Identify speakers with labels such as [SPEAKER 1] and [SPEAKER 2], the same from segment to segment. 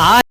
[SPEAKER 1] आज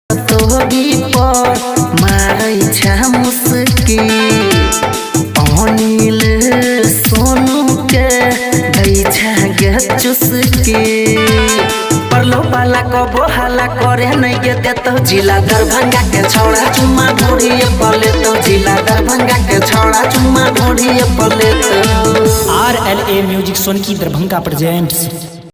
[SPEAKER 2] तोहरी पर मारै छा मुस्की अनिल सोनू के दै छा गे चुस्की परलो वाला को बोहाला करे नहीं गे देतो जिला दरभंगा के छोड़ा चुम्मा ढोड़िए पले तो जिला दरभंगा के छोड़ा चुम्मा ढोड़िए पले तो
[SPEAKER 1] RLA music Sonki Darbhanga presents.